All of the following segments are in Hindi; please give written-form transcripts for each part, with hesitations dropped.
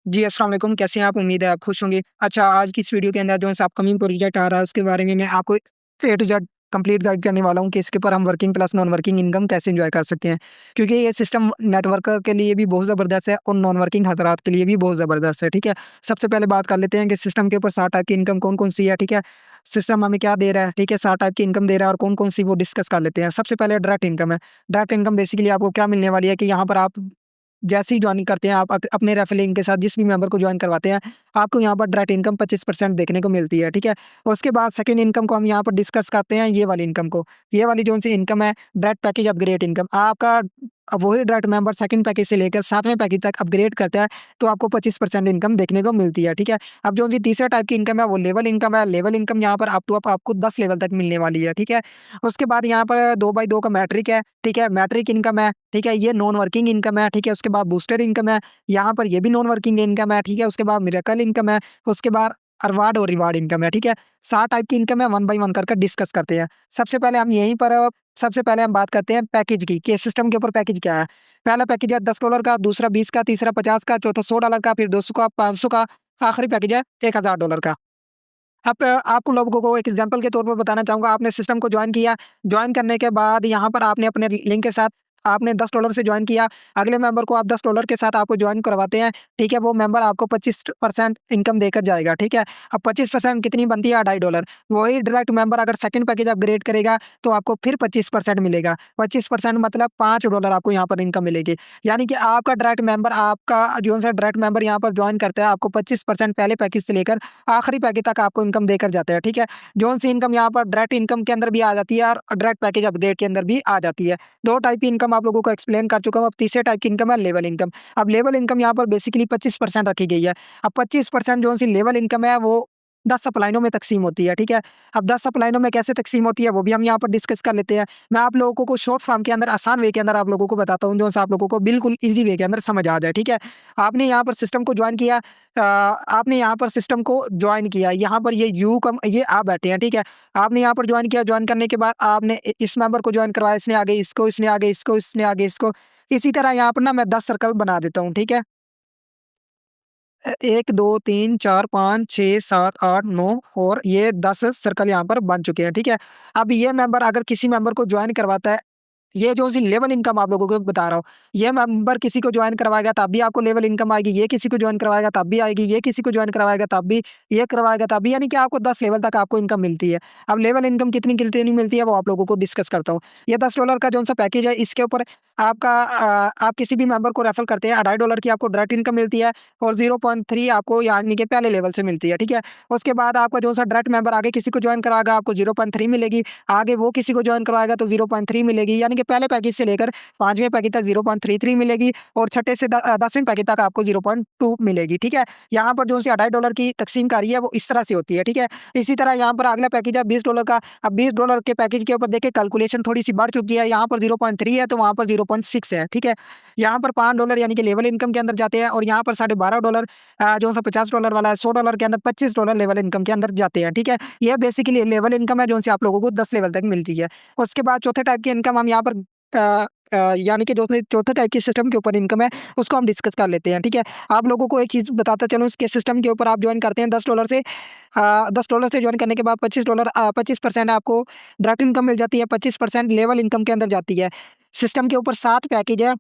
जी, अस्सलाम वालेकुम, कैसे हैं आप? उम्मीद है आप खुश होंगे। अच्छा, आज की इस वीडियो के अंदर जो है अपकमिंग प्रोजेक्ट आ रहा है, उसके बारे में मैं आपको ए टू ज़ेड कंप्लीट गाइड करने वाला हूँ कि इसके ऊपर हम working plus non working income कैसे एन्जॉय कर सकते हैं। क्योंकि ये सिस्टम नेटवर्कर के लिए भी बहुत ज़बरदस्त है और नॉन वर्किंग हज़रात के लिए भी बहुत ज़बरदस्त है, ठीक है? सबसे पहले बात कर लेते हैं कि सिस्टम के ऊपर 7 टाइप की इनकम कौन-कौन सी है, ठीक है? सिस्टम हमें क्या दे रहा है, ठीक है? 7 टाइप की इनकम दे रहा है और कौन-कौन सी वो डिस्कस कर लेते हैं। सबसे पहले डायरेक्ट इनकम है। डायरेक्ट इनकम बेसिकली आपको क्या मिलने वाली है कि यहाँ पर आप जैसे ही जॉइन करते हैं आप अपने रेफरल लिंक के साथ जिस भी मेंबर को जॉइन करवाते हैं, आपको यहाँ पर डायरेक्ट इनकम 25% देखने को मिलती है, ठीक है? उसके बाद सेकंड इनकम को हम यहाँ पर डिस्कस करते हैं ये वाली इनकम को। ये वाली जो-सी इनकम है डायरेक्ट पैकेज अपग्रेड इनकम। आपका वही डायरेक्ट मेंबर सेकंड पैकेज से लेकर 7वें पैकेज तक अपग्रेड करता है, तो आपको 25% इनकम देखने को मिलती है, ठीक है? अब जो-सी तीसरा टाइप की इनकम है वो लेवल इनकम है। लेवल इनकम यहाँ पर अप टू अप आपको 10 लेवल तक मिलने वाली है, ठीक है? उसके बाद यहाँ पर 2/2 का मैट्रिक है, ठीक है? मैट्रिक इनकम है, ठीक है? ये नॉन वर्किंग इनकम है, ठीक है? उसके बाद बूस्टर इनकम है, यहाँ पर ये भी नॉन वर्किंग इनकम है, ठीक है? उसके बाद मिरेकल इनकम है, उसके बाद अवार्ड और रिवार्ड इनकम है, ठीक है? 7 टाइप की इनकम है, वन बाय वन कर डिस्कस करते हैं। सबसे पहले हम यहीं पर सबसे पहले हम बात करते हैं पैकेज की कि सिस्टम के ऊपर पैकेज क्या है। पहला पैकेज है $10 का, दूसरा 20 का, तीसरा 50 का, चौथा $100 का, फिर 200 का, 500 का, आखिरी पैकेज है $1000 का। अब आपको लोगों को एक एग्जांपल के तौर पर बताना चाहूँगा, आपने सिस्टम को जॉइन किया, जॉइन करने के बाद यहाँ पर आपने अपने लिंक के साथ आपने $10 से जॉइन किया, अगले मेंबर को आप $10 के साथ आपको जॉइन करवाते हैं, ठीक है? वो मेंबर आपको 25% इनकम देकर जाएगा, ठीक है? अब 25% कितनी बनती है? $2.5। वही डायरेक्ट मेंबर अगर सेकंड पैकेज अपग्रेड करेगा, तो आपको फिर 25% मिलेगा। 25% मतलब $5 आपको यहाँ पर इनकम मिलेगी। यानी कि आपका डायरेक्ट मेंबर आपका जो-सा डायरेक्ट मेंबर यहाँ पर जॉइन करता है, आपको 25% पहले पैकेज से लेकर आखिरी पैकेज तक आपको इनकम देकर जाता है, ठीक है? जौन-सी इनकम यहाँ पर डायरेक्ट इनकम के अंदर भी आ जाती है और डायरेक्ट पैकेज अपग्रेड के अंदर भी आ जाती है। 2 टाइप की इनकम आप लोगों को एक्सप्लेन कर चुका हूँ, अब तीसरे टाइप की इनकम है लेवल इनकम। अब लेवल इनकम यहाँ पर बेसिकली 25% रखी गई है। अब 25% जौन-सी लेवल इनकम है वो 10 सप्लाइनों में तक़सीम होती है, ठीक है? अब 10 सप्लाइनों में कैसे तक़सीम होती है वो भी हम यहाँ पर डिस्कस कर लेते हैं। मैं आप लोगों को शॉर्ट फॉर्म के अंदर आसान वे के अंदर आप लोगों को बताता हूँ, जो-सा आप लोगों को बिल्कुल ईज़ी वे के अंदर समझ आ जाए, ठीक है? आपने यहाँ पर सिस्टम को जॉइन किया, आपने यहाँ पर सिस्टम को जॉइन किया, यहाँ पर ये आप बैठे हैं, ठीक है? आपने यहाँ पर जॉइन किया, जॉइन करने के बाद आपने इस मेंबर को जॉइन करवाया, इसने आगे इसको, इसने आगे इसको, इसने आगे इसको। इसी तरह यहाँ पर ना मैं 10 सर्कल बना देता हूँ, ठीक है? 1, 2, 3, 4, 5, 6, 7, 8, 9 और ये 10 सर्कल यहाँ पर बन चुके हैं, ठीक है? अब ये मेंबर अगर किसी मेंबर को जॉइन करवाता है, ये जो-सी लेवल इनकम आप लोगों को बता रहा हूँ, ये मेंबर किसी को जॉइन करवाएगा तब भी आपको लेवल इनकम आएगी, ये किसी को जॉइन करवाएगा तब भी आएगी, ये किसी को जॉइन करवाएगा तब भी, ये करवाएगा तब भी, यानी कि आपको 10 लेवल तक आपको इनकम मिलती है। अब लेवल इनकम कितनी मिलती है वो आप लोगों को डिस्कस करता हूँ। ये $10 का जौन-सा पैकेज है इसके ऊपर आप किसी भी मेंबर को रेफर करते हैं, $2.5 की आपको डायरेक्ट इनकम मिलती है और 0.3 आपको यानी कि पहले लेवल से मिलती है, ठीक है? उसके बाद आपका जौन-सा डायरेक्ट मेंबर आगे किसी को जॉइन कराएगा आपको 0.3 मिलेगी, आगे वो किसी को जॉइन करवाएगा तो 0.3 मिलेगी, यानी कि पहले पैकेज से लेकर 5वें पैकेज तक 0.33 मिलेगी और छठे से 10वें पैकेज तक आपको 0.2 मिलेगी, ठीक है? यहाँ पर जो-सी $2.5 की तक़सीमकारी है वो इस तरह से होती है, ठीक है? इसी तरह यहाँ पर अगला पैकेज है $20 का। अब $20 के पैकेज के ऊपर देखिए कैलकुलेशन थोड़ी-सी बढ़ चुकी है, यहाँ पर 0.3 है तो वहाँ पर 0.6 है, ठीक है? यहाँ पर $5 यानी कि लेवल इनकम के अंदर जाते हैं और यहाँ पर $12.5 जो-सा $50 वाला है, $100 के अंदर $25 लेवल इनकम के अंदर जाते हैं, ठीक है? ये बेसिकली लेवल इनकम है जो-सी आप लोगों को 10 लेवल तक मिलती है। उसके बाद चौथे टाइप की इनकम हम यहाँ पर यानी कि जो उसमें चौथे टाइप के सिस्टम के ऊपर इनकम है, उसको हम डिस्कस कर लेते हैं, ठीक है? आप लोगों को एक चीज़ बताता चलूँ इसके सिस्टम के ऊपर आप जॉइन करते हैं $10 से $10 से जॉइन करने के बाद $25 25% आपको डायरेक्ट इनकम मिल जाती है, 25% लेवल इनकम के अंदर जाती है। सिस्टम के ऊपर 7 पैकेज है,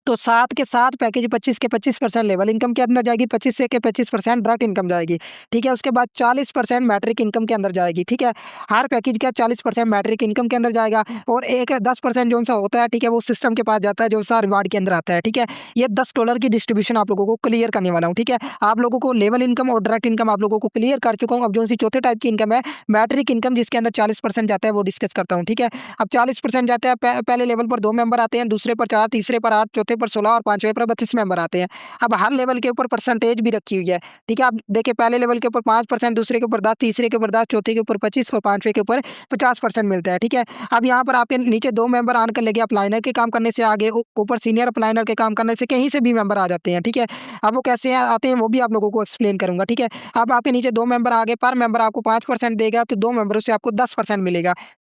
तो 7 के 7 पैकेज 25 के 25% लेवल इनकम के अंदर जाएगी, 25 से के 25% डायरेक्ट इनकम जाएगी, ठीक है? उसके बाद 40% मैट्रिक इनकम के अंदर जाएगी, ठीक है? हर पैकेज का 40% मैट्रिक इनकम के अंदर जाएगा और एक 10% जो-सा होता है, ठीक है? वो सिस्टम के पास जाता है, जो-सा रिवार्ड के अंदर आता है, ठीक है? ये $10 की डिस्ट्रीब्यूशन आप लोगों को क्लियर करने वाला हूँ, ठीक है? आप लोगों को लेवल इनकम और डायरेक्ट इनकम आप लोगों को क्लियर कर चुका हूँ। अब जो-सी चौथे टाइप की इनकम है, मैट्रिक इनकम जिसके अंदर 40% जाता है, वो डिस्कस करता हूँ, ठीक है? अब 40% जाता है, पहले लेवल पर 2 मेंबर आते हैं, दूसरे पर 4, तीसरे पर 8, चौथे पर 16 और 5वें पर 32 मेंबर आते हैं। अब हर लेवल के ऊपर परसेंटेज भी रखी हुई है, ठीक है? आप देखिए पहले लेवल के ऊपर 5%, दूसरे के ऊपर 10, तीसरे के ऊपर 10, चौथे के ऊपर 25 और 5वें के ऊपर 50% मिलता है, ठीक है? अब यहाँ पर आपके नीचे 2 मेंबर आने के लगे अप्लाइनर के काम करने से आगे ऊपर सीनियर अप्लाइनर के काम करने से कहीं से भी मेंबर आ जाते हैं, ठीक है? अब वो कैसे आते हैं वो भी आप लोगों को एक्सप्लेन करूँगा, ठीक है? अब आपके नीचे 2 मेंबर आ गए, पर मेंबर आपको 5% देगा, तो 2 मेंबरों से आपको 10% मिलेगा।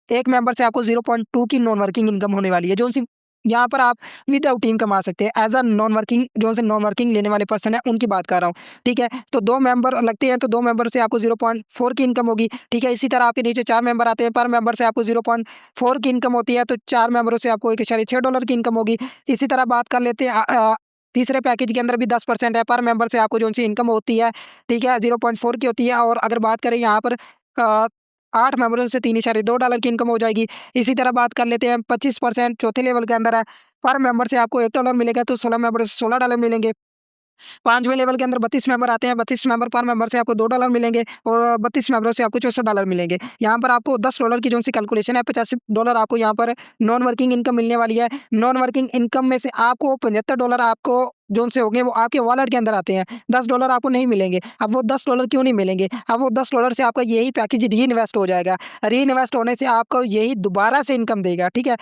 1 मेंबर से आपको 0.2 की नॉन वर्किंग इनकम होने वाली है, जो-सी यहाँ पर आप विदाउट टीम कमा सकते हैं। एज़ अ नॉन वर्किंग जो से नॉन वर्किंग लेने वाले पर्सन है उनकी बात कर रहा हूँ, ठीक है। तो 2 मेंबर लगते हैं तो 2 मेंबर से आपको 0.4 की इनकम होगी, ठीक है। इसी तरह आपके नीचे 4 मेंबर आते हैं, पर मेंबर से आपको 0.4 की इनकम होती है, तो 4 मेंबरों से आपको $1.6 की इनकम होगी। इसी तरह बात कर लेते हैं तीसरे पैकेज के अंदर भी 10% है, पर मेंबर से आपको जो-सी इनकम होती है, ठीक है, 0.4 की होती है। और अगर बात करें यहाँ पर 8 मेंबरों से $3.2 की इनकम हो जाएगी। इसी तरह बात कर लेते हैं 25% चौथे लेवल के अंदर है, पर मेंबर से आपको $1 मिलेगा, तो 16 मेंबर से $16 मिलेंगे। 5वें लेवल के अंदर 32 मेंबर आते हैं, 32 मेंबर पर मेंबर से आपको $2 मिलेंगे और 32 मेंबरों से आपको $64 मिलेंगे। यहाँ पर आपको $10 की जो-सी कैलकुलेशन है, $85 आपको यहाँ पर नॉन वर्किंग इनकम मिलने वाली है। नॉन वर्किंग इनकम में से आपको $75 आपको जोन से होंगे वो आपके वॉलेट के अंदर आते हैं, $10 आपको नहीं मिलेंगे। अब वो $10 क्यों नहीं मिलेंगे? अब वो $10 से आपका यही पैकेज री-इन्वेस्ट हो जाएगा। री-इन्वेस्ट होने से आपको यही दोबारा से इनकम देगा, ठीक है?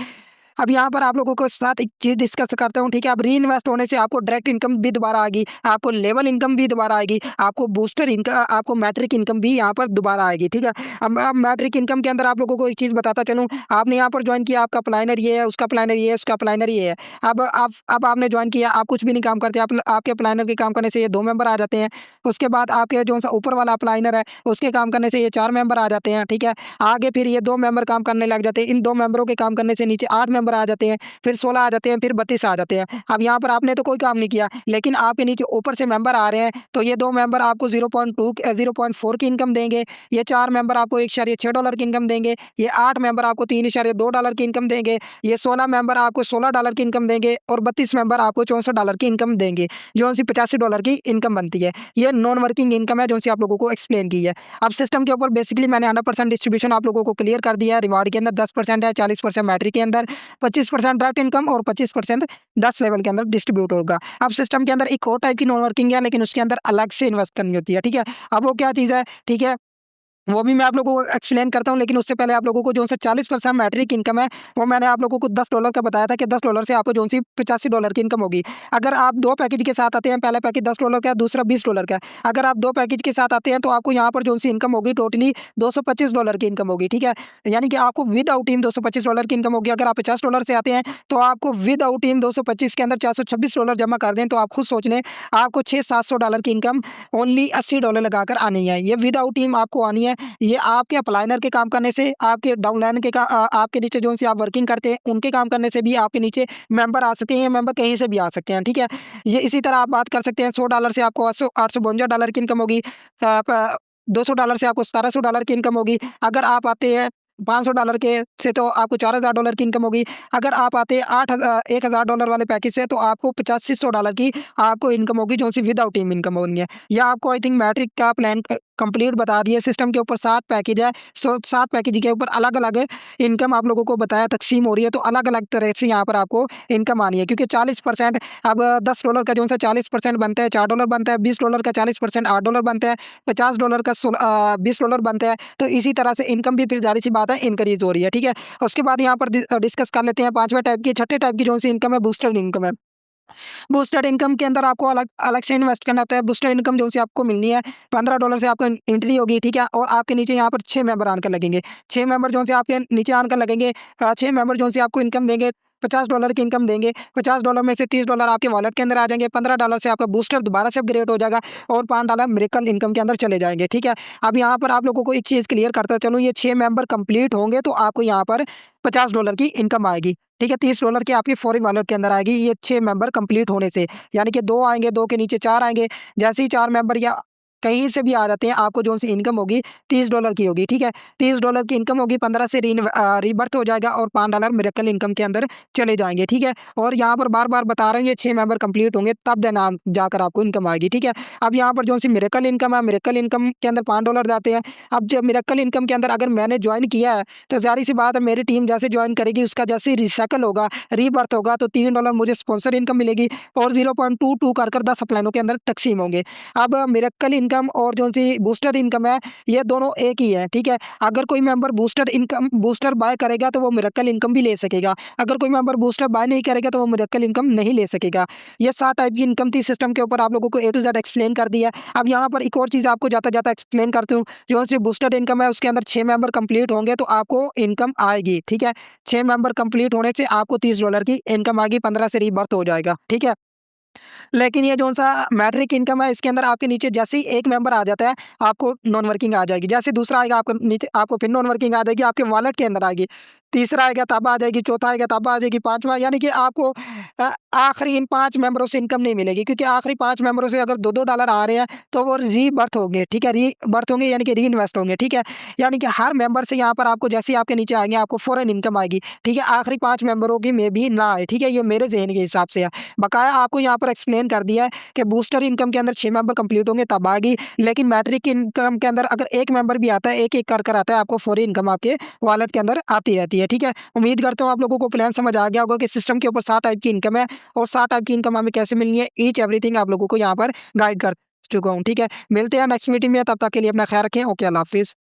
अब यहाँ पर आप लोगों के साथ एक चीज़ डिस्कस करता हूँ, ठीक है? अब री-इन्वेस्ट होने से आपको डायरेक्ट इनकम भी दोबारा आएगी, आपको लेवल इनकम भी दोबारा आएगी, आपको बूस्टर आपको मैट्रिक इनकम भी यहाँ पर दोबारा आएगी, ठीक है? अब मैट्रिक इनकम के अंदर आप लोगों को एक चीज़ बताता चलूँ, आपने यहाँ पर जॉइन किया, आपका प्लानर ये है, उसका प्लानर ये है, उसका प्लानर ये है। अब आपने जॉइन किया, आप कुछ भी नहीं काम करते, आप आपके प्लानर के काम करने से ये 2 मेंबर आ जाते हैं। उसके बाद आपके जो सा ऊपर वाला प्लानर है, उसके काम करने से ये 4 मेंबर आ जाते हैं, ठीक है? आगे फिर ये 2 मेंबर काम करने लग जाते हैं, इन 2 मेंबरों के काम करने से नीचे 8 मेंबर आ जाते हैं, फिर 16 आ जाते हैं, फिर 32 आ जाते हैं। अब यहाँ पर आपने तो कोई काम नहीं किया, लेकिन आपके नीचे ऊपर से मेंबर आ रहे हैं, तो ये 2 मेंबर आपको 0.4 की इनकम देंगे, ये 4 मेंबर आपको $1.6 की इनकम देंगे, ये 8 मेंबर आपको $3.2 की इनकम देंगे, ये 16 मेंबर आपको $16 की इनकम देंगे और 32 मेंबर आपको $64 की इनकम देंगे, जो-सी $85 की इनकम बनती है। ये नॉन वर्किंग इनकम है, जो-सी आप लोगों को एक्सप्लेन की है। अब सिस्टम के ऊपर बेसिकली मैंने 100% डिस्ट्रीब्यूशन आप लोगों को क्लियर कर दिया है। रिवार्ड के अंदर 10% है, 40% मैट्रिक के अंदर, 25% डायरेक्ट इनकम और 25% 10 लेवल के अंदर डिस्ट्रीब्यूट होगा। अब सिस्टम के अंदर एक और टाइप की नॉन वर्किंग है, लेकिन उसके अंदर अलग से इन्वेस्ट करनी होती है, ठीक है? अब वो क्या चीज़ है, ठीक है? वो भी मैं आप लोगों को एक्सप्लेन करता हूँ, लेकिन उससे पहले आप लोगों को जो-सा 40% मैट्रिक इनकम है, वो मैंने आप लोगों को $10 का बताया था कि $10 से आपको जो-सी $85 की इनकम होगी। अगर आप 2 पैकेज के साथ आते हैं, पहला पैकेज $10 का है, दूसरा $20 का है। अगर आप 2 पैकेज के साथ आते हैं, तो आपको यहाँ पर जो-सी इनकम होगी टोटली $225 की इनकम होगी, ठीक है? यानी कि आपको विदाउट टीम $225 की इनकम होगी। अगर आप $50 से आते हैं, तो आपको विदाउट टीम 225 के अंदर $426 जमा कर दें, तो आप खुद सोच लें, आपको $600-700 की इनकम ओनली $80 लगाकर आनी है। ये विदाउट टीम आपको आनी है। ये आपके अपलाइनर के काम करने से, आपके डाउनलाइन आपके नीचे जो-सी आप वर्किंग करते हैं, उनके काम करने से भी आपके नीचे मेंबर आ सकते हैं, मेंबर कहीं से भी आ सकते हैं, ठीक है? ये इसी तरह आप बात कर सकते हैं, $100 से आपको $852 की इनकम होगी। $200 से आपको $1700 की इनकम होगी। अगर आप आते हैं $500 के से, तो आपको $4000 की इनकम होगी। अगर आप आते हैं $1000 वाले पैकेज से, तो आपको $8500 की आपको इनकम होगी, जो-सी विदाउट टीम इनकम होनी है। या आपको आई थिंक मैट्रिक का प्लान कंप्लीट बता दिया। सिस्टम के ऊपर 7 पैकेज है, 7 पैकेज के ऊपर अलग-अलग इनकम आप लोगों को बताया तक़सीम हो रही है, तो अलग-अलग तरह से यहाँ पर आपको इनकम आनी है, क्योंकि 40% अब $10 का जो-सा 40% बनता है, $4 बनता है, $20 का 40% $8 बनता है, $50 का $20 बनता है। तो इसी तरह से इनकम भी फिर ज़ाहिर-सी बात है इंक्रीज़ हो रही है, ठीक है? उसके बाद यहाँ पर डिस्कस कर लेते हैं 5वें टाइप की, छठे टाइप की जो-सी इनकम है, बूस्टर इनकम है। बूस्टेड इनकम के अंदर आपको अलग अलग से इन्वेस्ट करना होता है। बूस्टेड इनकम जो सी आपको मिलनी है, $15 से आपको एंट्री होगी, ठीक है? और आपके नीचे यहाँ पर 6 मेंबर आकर लगेंगे। 6 मेंबर जो से आपके नीचे आकर लगेंगे, 6 मेंबर जो से आपको इनकम देंगे, $50 की इनकम देंगे। $50 में से $30 आपके वॉलेट के अंदर आ जाएँगे, $15 से आपका बूस्टर दोबारा से अपग्रेड हो जाएगा और $5 मिरेकल इनकम के अंदर चले जाएँगे, ठीक है? अब यहाँ पर आप लोगों को एक चीज़ क्लियर करता चलूँ, ये 6 मेंबर कंप्लीट होंगे तो आपको यहाँ पर $50 की इनकम आएगी, ठीक है? $30 की आपकी फॉरेन वॉलेट के अंदर आएगी, ये 6 मेंबर कंप्लीट होने से। यानी कि 2 आएँगे, 2 के नीचे 4 आएँगे। जैसे ही 4 मेंबर या कहीं से भी आ जाते हैं, आपको जो सी इनकम होगी $30 की होगी, ठीक है? $30 की इनकम होगी, 15 से रीबर्थ हो जाएगा और $5 मिरेकल इनकम के अंदर चले जाएँगे, ठीक है? और यहाँ पर बार-बार बता रहे हैं, ये 6 मेंबर कंप्लीट होंगे तब देन आप जाकर आपको इनकम आएगी, ठीक है? अब यहाँ पर जो सी मिरेकल इनकम है, मिरेकल इनकम के अंदर $5 जाते हैं। अब जब मिरेकल इनकम के अंदर अगर मैंने जॉइन किया है, तो ज़ाहिर-सी बात है मेरी टीम जैसे जॉइन करेगी, उसका जैसे ही रिसाइकिल होगा, रीबर्थ होगा, तो $3 मुझे स्पॉन्सर इनकम मिलेगी और 0.22 कर 10 अपलाइनों के अंदर तक़सीम होंगे। अब मिरेकल इनकम इनकम और जो सी बूस्टर इनकम है, ये दोनों एक ही है, ठीक है। अगर कोई मेंबर बूस्टर बाय करेगा तो वो मिरेकल इनकम भी ले सकेगा। अगर कोई मेंबर बूस्टर बाय नहीं करेगा तो वो मिरेकल इनकम नहीं ले सकेगा। ये 7 टाइप की इनकम थी, सिस्टम के ऊपर आप लोगों को ए टू ज़ेड एक्सप्लेन कर दिया है। अब यहाँ पर एक और चीज़ आपको जाता-जाता एक्सप्लेन करती हूँ। जो सी बूस्टर इनकम है उसके अंदर 6 मेंबर कंप्लीट होंगे तो आपको इनकम आएगी, ठीक है। 6 मेंबर कंप्लीट होने से आपको $30 की इनकम आएगी, 15 से रीबर्थ हो जाएगा, ठीक है। लेकिन ये जौन-सा मैट्रिक इनकम है, इसके अंदर आपके नीचे जैसे ही एक मेंबर आ जाता है, आपको नॉन वर्किंग आ जाएगी। जैसे दूसरा आएगा आपको नीचे, आपको फिर नॉन वर्किंग आ जाएगी, आपके वॉलेट के अंदर आएगी। तीसरा आएगा तब आ जाएगी, चौथा आएगा तब आ जाएगी, पाँचवाँ यानी कि आपको आखिरी इन 5 मेंबरों से इनकम नहीं मिलेगी, क्योंकि आखिरी 5 मेंबरों से अगर $2-2 आ रहे हैं, तो वो रीबर्थ होंगे, ठीक है? रीबर्थ होंगे यानी कि रीइन्वेस्ट होंगे, ठीक है? यानी कि हर मेंबर से यहाँ पर आपको जैसे ही आपके नीचे आएँगे, आपको फ़ौरन इनकम आएगी, ठीक है? आखिरी 5 मेंबरों की में भी ना आए, ठीक है? ये मेरे ज़हन के हिसाब से है। बकाया आपको यहाँ पर एक्सप्लेन कर दिया है कि बूस्टर इनकम के अंदर 6 मेंबर कंप्लीट होंगे तब आएगी, लेकिन मैट्रिक इनकम के अंदर अगर 1 मेंबर भी आता है, एक-एक कर आता है, आपको फौरी इनकम आपके वॉलेट के अंदर आती रहती है, ठीक है? उम्मीद करता हूँ आप लोगों को प्लान समझ आ गया होगा कि सिस्टम के ऊपर 7 टाइप की इनकम है और 7 टाइप की इनकम हमें कैसे मिलनी है, ईच एवरीथिंग आप लोगों को यहाँ पर गाइड कर चुका हूँ, ठीक है? मिलते हैं नेक्स्ट मीटिंग में, तब तक के लिए अपना ख्याल रखें। ओके, अल्लाह हाफ़िज़।